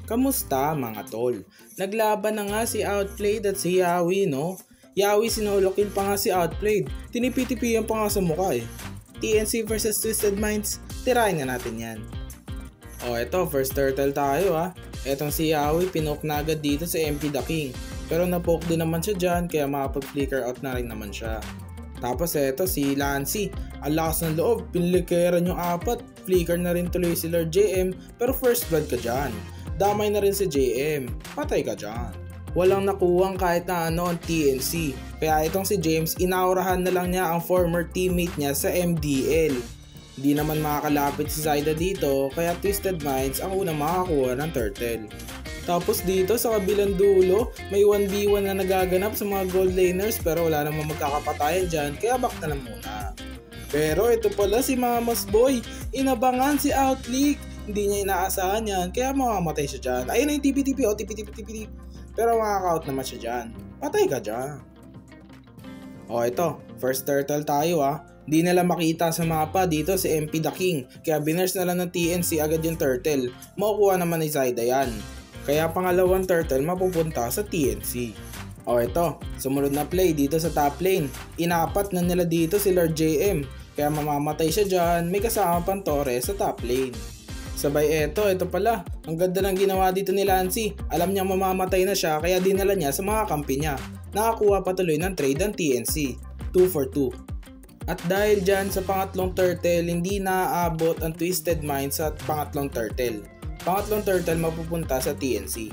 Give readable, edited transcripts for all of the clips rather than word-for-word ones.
Kamusta mga tol? Naglaban na nga si Outplayed at si Yawi no? Yawi sinolokin pa nga si Outplayed, tinipitipiyan pa nga sa mukha eh. TNC vs Twisted Minds, tirahin nga natin yan. O eto, first turtle tayo ha. Etong si Yawi pinok na agad dito sa MP the King. Pero napoke din naman siya dyan kaya makapag-flicker out na rin naman siya. Tapos eto si Lancy, ang lakas ng loob, pinlikeran yung apat. Flicker na rin tuloy si Lord JM pero first blood ka dyan. Damay na rin si JM, patay ka dyan. Walang nakuwang kahit na ano ang TNC. Kaya itong si James, inaurahan na lang niya ang former teammate niya sa MDL. Hindi naman makakalapit si Zyda dito, kaya Twisted Minds ang unang makakuha ng turtle. Tapos dito sa kabilang dulo, may 1v1 na nagaganap sa mga gold laners pero wala namang magkakapatayan dyan, kaya back na lang muna. Pero ito pala si Mama's Boy, inabangan si Outleak. Hindi niya inaasahan yan, kaya mamamatay siya dyan. Ayun na yung TP-TP, TP-TP. Pero makaka-out naman siya dyan. Patay ka dyan. O ito, first turtle tayo ha. Di nila makita sa mapa dito si MP the King. Kaya biners na lang ng TNC agad yung turtle. Makukuha naman ni Zyda yan. Kaya pangalawang turtle mapupunta sa TNC. O ito, sumunod na play dito sa top lane. Inapat na nila dito si Lord JM. Kaya mamamatay siya dyan. May kasama pang Torres sa top lane. Sabay ito pala, ang ganda ng ginawa dito ni Lancy. Alam niya mamamatay na siya kaya dinala niya sa mga kampi niya. Nakakuha patuloy ng trade ang TNC, 2 for 2. At dahil dyan sa pangatlong turtle, hindi naaabot ang Twisted Minds sa pangatlong turtle. Pangatlong turtle mapupunta sa TNC.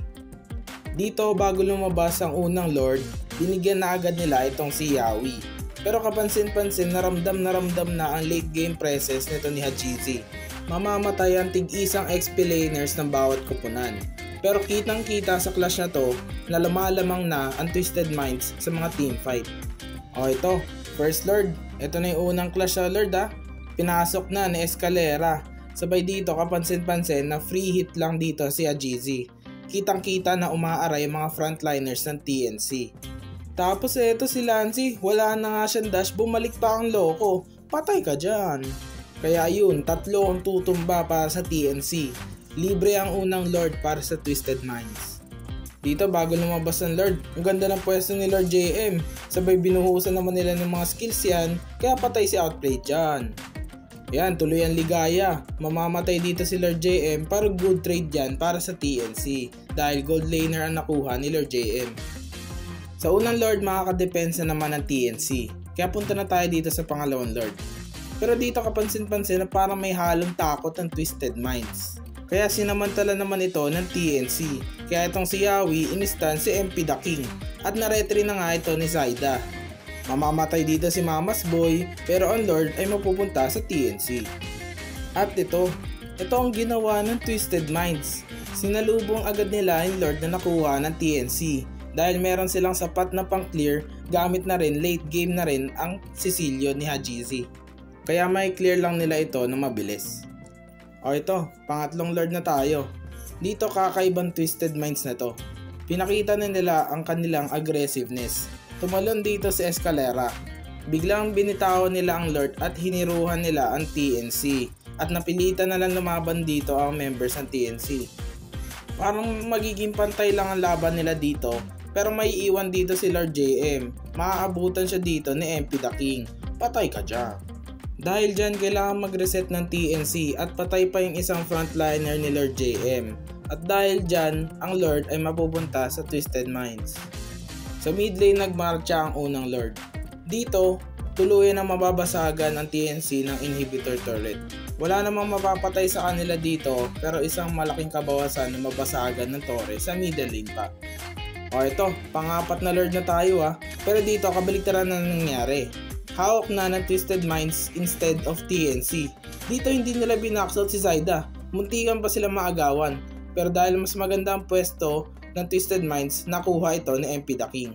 Dito bago lumabas ang unang Lord, binigyan na agad nila itong si Yawi. Pero kapansin-pansin naramdam na ang late game presence nito ni Hajizi. Mamamatay ang tig-isang XP laners ng bawat kupunan. Pero kitang-kita sa clash na to na lumalamang na ang Twisted Minds sa mga teamfight. O ito, first Lord. Ito na yung unang clash sa Lord ha. Pinasok na ni Escalera. Sabay dito kapansin-pansin na free hit lang dito si Ajizi. Kitang-kita na umaaray ang mga frontliners ng TNC. Tapos ito si Lancy, wala na nga siyang dash, bumalik pa ang loko. Patay ka dyan. Kaya yun, 3 ang tutumba para sa TNC. Libre ang unang Lord para sa Twisted Minds. Dito bago lumabas ng Lord, ang ganda ng pwesto ni Lord JM. Sabay binuhusan naman nila ng mga skills yan, kaya patay si Outplayed dyan. Yan, tuloy ang ligaya. Mamamatay dito si Lord JM para good trade yan para sa TNC. Dahil gold laner ang nakuha ni Lord JM. Sa unang Lord, makakadepensa naman ng TNC. Kaya punta na tayo dito sa pangalawang Lord. Pero dito kapansin-pansin na parang may halong takot ang Twisted Minds. Kaya sinamantala naman ito ng TNC. Kaya itong si Yawi inistan si MP the King. At naretry na nga ito ni Zyda. Mamamatay dito si Mama's Boy pero ang Lord ay mapupunta sa TNC. At ito ang ginawa ng Twisted Minds. Sinalubong agad nila yung Lord na nakuha ng TNC. Dahil meron silang sapat na pang clear, gamit na rin late game na rin ang Cecilio ni Hajizi. Kaya may clear lang nila ito na mabilis. O ito, pangatlong Lord na tayo. Dito kakaibang Twisted Minds na to. Pinakita na nila ang kanilang aggressiveness. Tumalon dito si Escalera. Biglang binitawan nila ang Lord at hiniruhan nila ang TNC. At napilitan na lang lumaban dito ang members ng TNC. Parang magiging pantay lang ang laban nila dito. Pero may iwan dito si Lord JM. Maaabutan siya dito ni MP the King. Patay ka dyan. Dahil dyan kailangan mag-reset ng TNC at patay pa yung isang frontliner ni Lord JM. At dahil dyan, ang Lord ay mapupunta sa Twisted Minds. Sa mid lane nagmarcha ang unang Lord. Dito, tuluyan na mababasagan ang TNC ng inhibitor turret. Wala namang mapapatay sa kanila dito pero isang malaking kabawasan na mabasagan ng Torres sa middle lane pa. O ito, pang-apat na Lord na tayo ha. Pero dito kabaligtaran na nangyari. Hawak na ng Twisted Minds instead of TNC. Dito hindi nila binaxout si Zyda. Muntikan pa sila maagawan. Pero dahil mas maganda ang pwesto ng Twisted Minds, nakuha ito ni MP the King.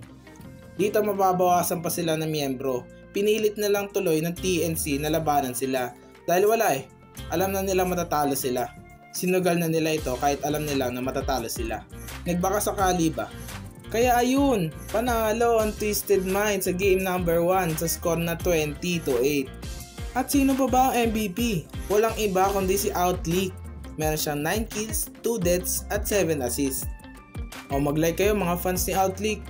Dito mababawasan pa sila ng miyembro. Pinilit na lang tuloy ng TNC na labanan sila. Dahil wala alam na nila matatalo sila. Sinugal na nila ito kahit alam nila na matatalo sila. Nagbaka sakali ba? Kaya ayun, panalo ang Twisted Minds sa game number 1 sa score na 20-8. At sino pa ba ang MVP? Walang iba kundi si Outleak. Meron siyang 9 kills, 2 deaths at 7 assists. O mag-like kayo mga fans ni Outleak.